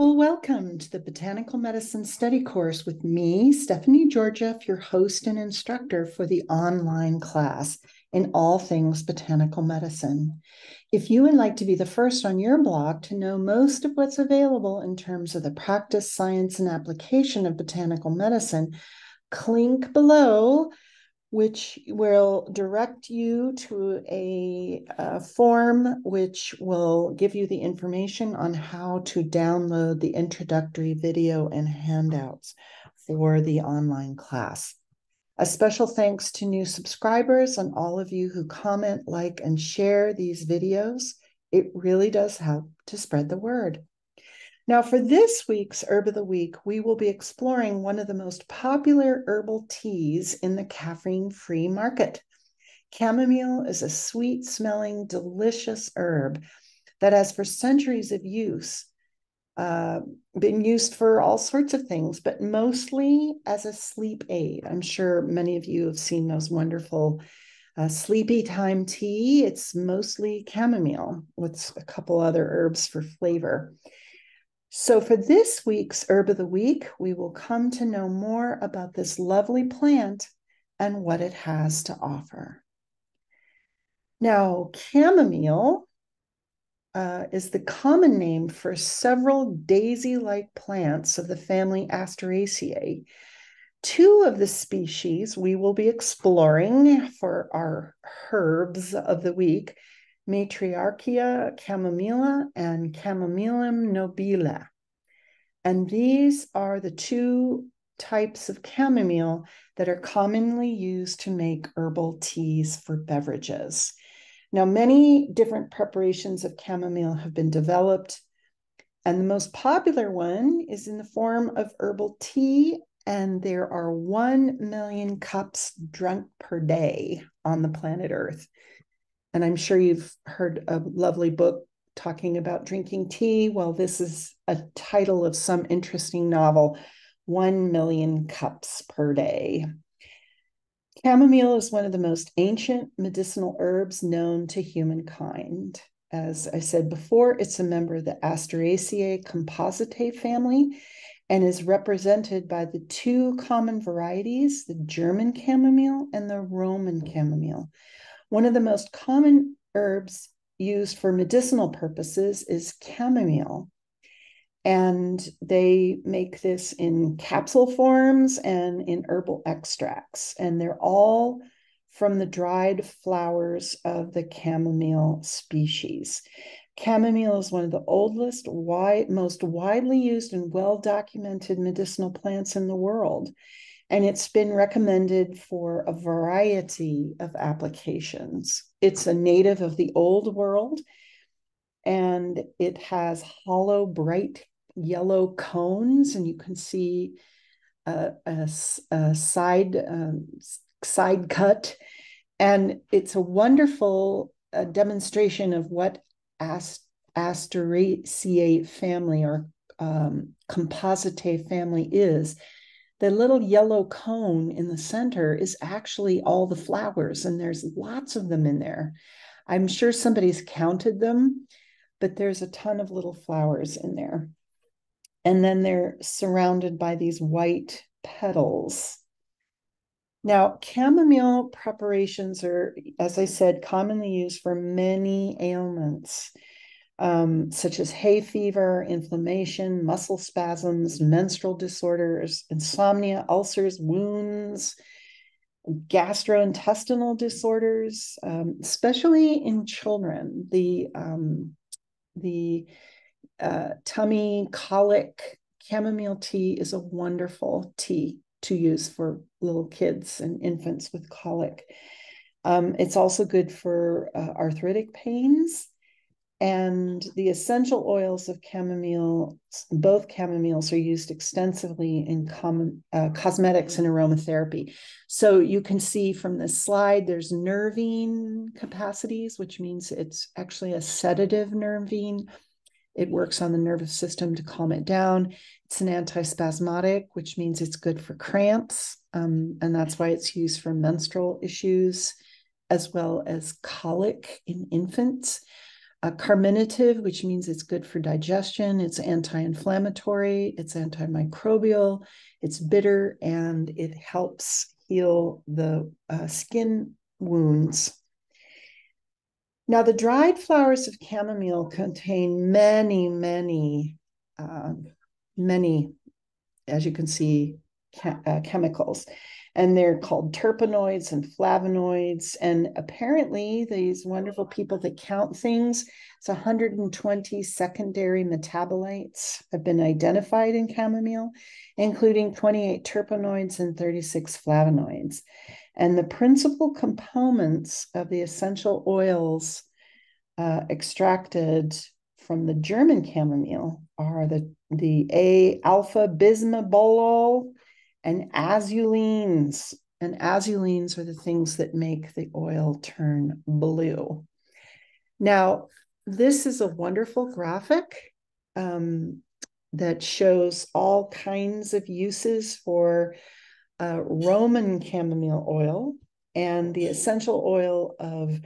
Well, welcome to the Botanical Medicine Study course with me, Stephanie Georgieff, your host and instructor for the online class in all things botanical medicine. If you would like to be the first on your blog to know most of what's available in terms of the practice, science, and application of botanical medicine, click below, which will direct you to a form which will give you the information on how to download the introductory video and handouts for the online class. A special thanks to new subscribers and all of you who comment, like, and share these videos. It really does help to spread the word. Now, for this week's Herb of the Week, we will be exploring one of the most popular herbal teas in the caffeine-free market. Chamomile is a sweet-smelling, delicious herb that has for centuries of use been used for all sorts of things, but mostly as a sleep aid. I'm sure many of you have seen those wonderful sleepy time tea. It's mostly chamomile with a couple other herbs for flavor. So for this week's Herb of the Week, we will come to know more about this lovely plant and what it has to offer. Now, chamomile is the common name for several daisy-like plants of the family Asteraceae. Two of the species we will be exploring for our herbs of the week, Matriarchia chamomilla and Chamomillum nobile. And these are the two types of chamomile that are commonly used to make herbal teas for beverages. Now, many different preparations of chamomile have been developed, and the most popular one is in the form of herbal tea, and there are 1 million cups drunk per day on the planet Earth. And I'm sure you've heard a lovely book talking about drinking tea. Well, this is a title of some interesting novel, 1 million cups per day. Chamomile is one of the most ancient medicinal herbs known to humankind. As I said before, it's a member of the Asteraceae compositae family and is represented by the two common varieties, the German chamomile and the Roman chamomile. One of the most common herbs used for medicinal purposes is chamomile. And they make this in capsule forms and in herbal extracts. And they're all from the dried flowers of the chamomile species. Chamomile is one of the oldest, most widely used and well-documented medicinal plants in the world. And it's been recommended for a variety of applications. It's a native of the Old World, and it has hollow, bright yellow cones, and you can see a side cut. And it's a wonderful demonstration of what Asteraceae family or compositae family is. The little yellow cone in the center is actually all the flowers, and there's lots of them in there. I'm sure somebody's counted them, but there's a ton of little flowers in there. And then they're surrounded by these white petals. Now, chamomile preparations are, as I said, commonly used for many ailments, such as hay fever, inflammation, muscle spasms, menstrual disorders, insomnia, ulcers, wounds, gastrointestinal disorders, especially in children. The tummy colic chamomile tea is a wonderful tea to use for little kids and infants with colic. It's also good for arthritic pains. And the essential oils of chamomile, both chamomiles, are used extensively in cosmetics and aromatherapy. So you can see from this slide, there's nervine capacities, which means it's actually a sedative nervine. It works on the nervous system to calm it down. It's an antispasmodic, which means it's good for cramps. And that's why it's used for menstrual issues, as well as colic in infants. carminative, which means it's good for digestion. It's anti-inflammatory. It's antimicrobial. It's bitter, and it helps heal the skin wounds. Now, the dried flowers of chamomile contain many, as you can see, chemicals. And they're called terpenoids and flavonoids. And apparently, these wonderful people that count things, it's 120 secondary metabolites have been identified in chamomile, including 28 terpenoids and 36 flavonoids. And the principal components of the essential oils extracted from the German chamomile are the A-alpha bismubolol and azulines. And azulines are the things that make the oil turn blue. Now, this is a wonderful graphic that shows all kinds of uses for Roman chamomile oil, and the essential oil of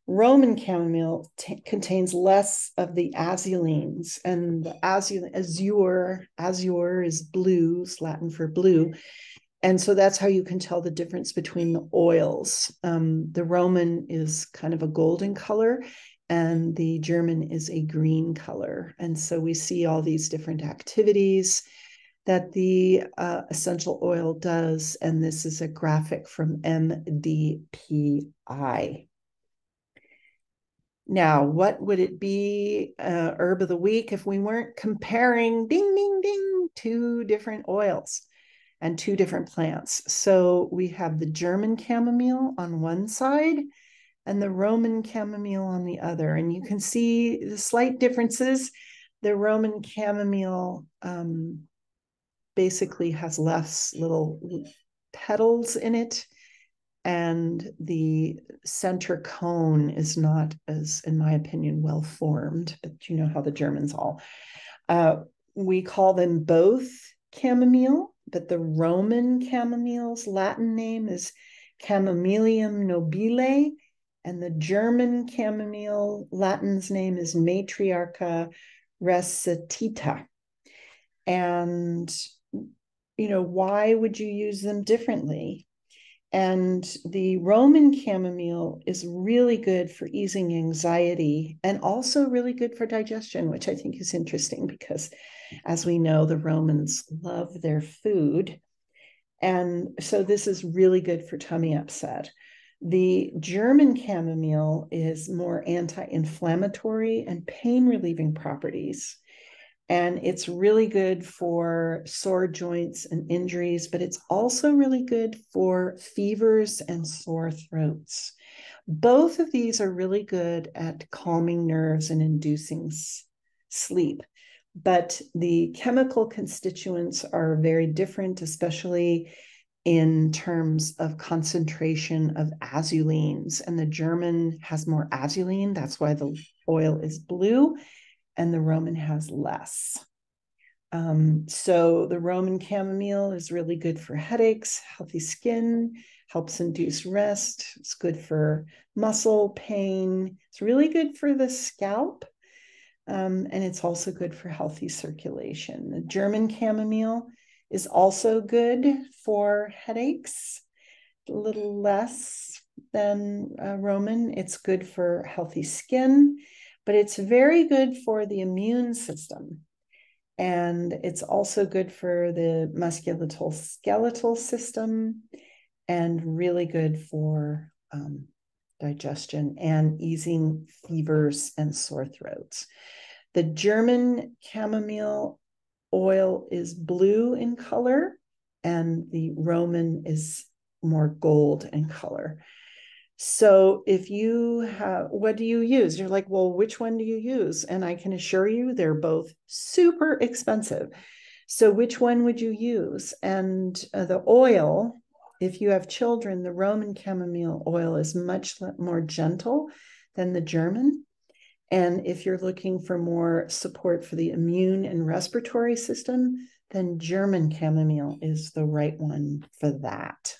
Roman chamomile contains less of the azulines, and the azure is blue, is Latin for blue. And so that's how you can tell the difference between the oils. The Roman is kind of a golden color, and the German is a green color. And so we see all these different activities that the essential oil does. And this is a graphic from MDPI. Now, what would it be, herb of the week, if we weren't comparing, ding, ding, ding, two different oils and two different plants? So we have the German chamomile on one side and the Roman chamomile on the other. And you can see the slight differences. The Roman chamomile basically has less little petals in it, and the center cone is not as, in my opinion, well formed, but you know how the Germans all. We call them both chamomile, but the Roman chamomile's Latin name is Chamomilium nobile, and the German chamomile Latin's name is Matriarcha recitita. And, you know, why would you use them differently? And the Roman chamomile is really good for easing anxiety and also really good for digestion, which I think is interesting because, as we know, the Romans love their food. And so this is really good for tummy upset. The German chamomile is more anti-inflammatory and pain-relieving properties. And it's really good for sore joints and injuries, but it's also really good for fevers and sore throats. Both of these are really good at calming nerves and inducing sleep. But the chemical constituents are very different, especially in terms of concentration of azulines. And the German has more azuline. That's why the oil is blue. And the Roman has less. So the Roman chamomile is really good for headaches, healthy skin, helps induce rest. It's good for muscle pain. It's really good for the scalp. And it's also good for healthy circulation. The German chamomile is also good for headaches, a little less than Roman. It's good for healthy skin, but it's very good for the immune system. And it's also good for the musculoskeletal system and really good for digestion and easing fevers and sore throats. The German chamomile oil is blue in color, and the Roman is more gold in color. So if you have, what do you use? You're like, well, which one do you use? And I can assure you they're both super expensive. So which one would you use? And the oil, if you have children, the Roman chamomile oil is much more gentle than the German. And if you're looking for more support for the immune and respiratory system, then German chamomile is the right one for that.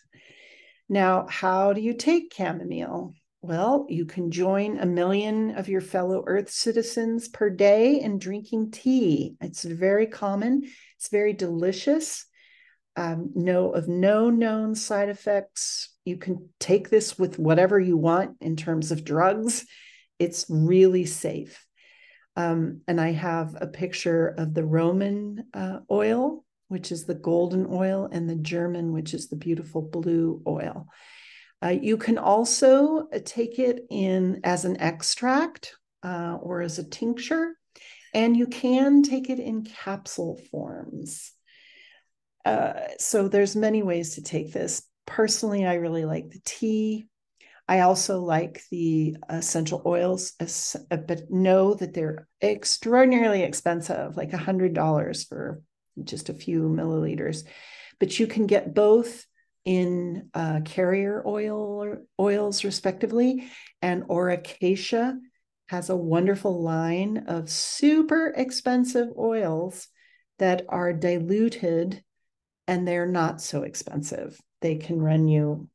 Now, how do you take chamomile? Well, you can join 1 million of your fellow Earth citizens per day in drinking tea. It's very common. It's very delicious. No known side effects. You can take this with whatever you want in terms of drugs. It's really safe. And I have a picture of the Roman oil, which is the golden oil, and the German, which is the beautiful blue oil. You can also take it in as an extract or as a tincture, and you can take it in capsule forms. So there's many ways to take this. Personally, I really like the tea. I also like the essential oils, but know that they're extraordinarily expensive, like $100 for just a few milliliters. But you can get both in carrier oils, respectively, and Oracacia has a wonderful line of super expensive oils that are diluted, and they're not so expensive. They can run you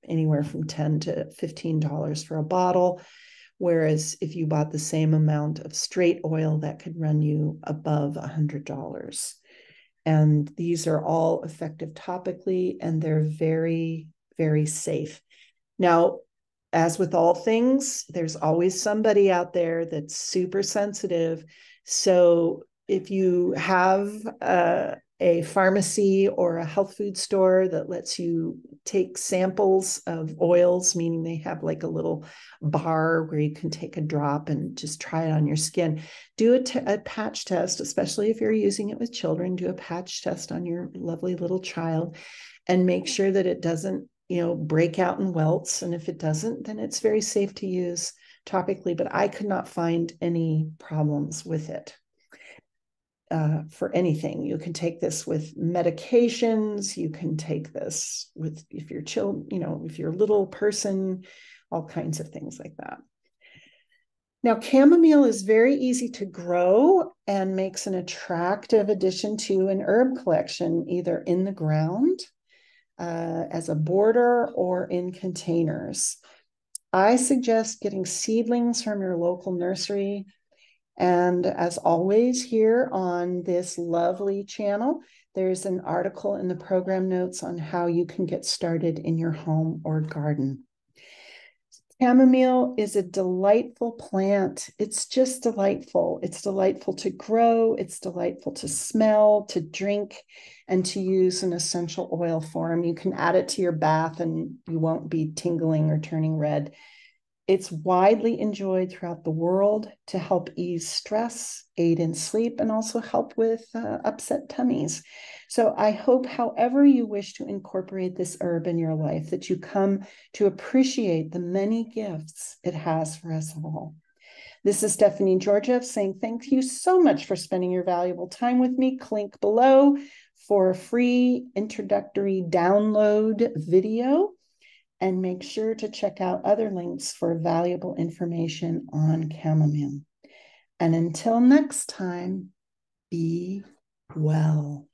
anywhere from $10 to $15 for a bottle, whereas if you bought the same amount of straight oil, that could run you above $100. And these are all effective topically, and they're very, very safe. Now, as with all things, there's always somebody out there that's super sensitive. So if you have a pharmacy or a health food store that lets you take samples of oils, meaning they have like a little bar where you can take a drop and just try it on your skin. Do a patch test, especially if you're using it with children. Do a patch test on your lovely little child and make sure that it doesn't, break out in welts. And if it doesn't, then it's very safe to use topically. But I could not find any problems with it. For anything. You can take this with medications. You can take this with, if you're if you're a little person, all kinds of things like that. Now, chamomile is very easy to grow and makes an attractive addition to an herb collection, either in the ground as a border or in containers. I suggest getting seedlings from your local nursery. And as always, here on this lovely channel, there's an article in the program notes on how you can get started in your home or garden. Chamomile is a delightful plant. It's just delightful. It's delightful to grow. It's delightful to smell, to drink, and to use an essential oil form. You can add it to your bath and you won't be tingling or turning red. It's widely enjoyed throughout the world to help ease stress, aid in sleep, and also help with upset tummies. So I hope, however you wish to incorporate this herb in your life, that you come to appreciate the many gifts it has for us all. This is Stephanie Georgiev saying thank you so much for spending your valuable time with me. Link below for a free introductory download video. And make sure to check out other links for valuable information on chamomile. And until next time, be well.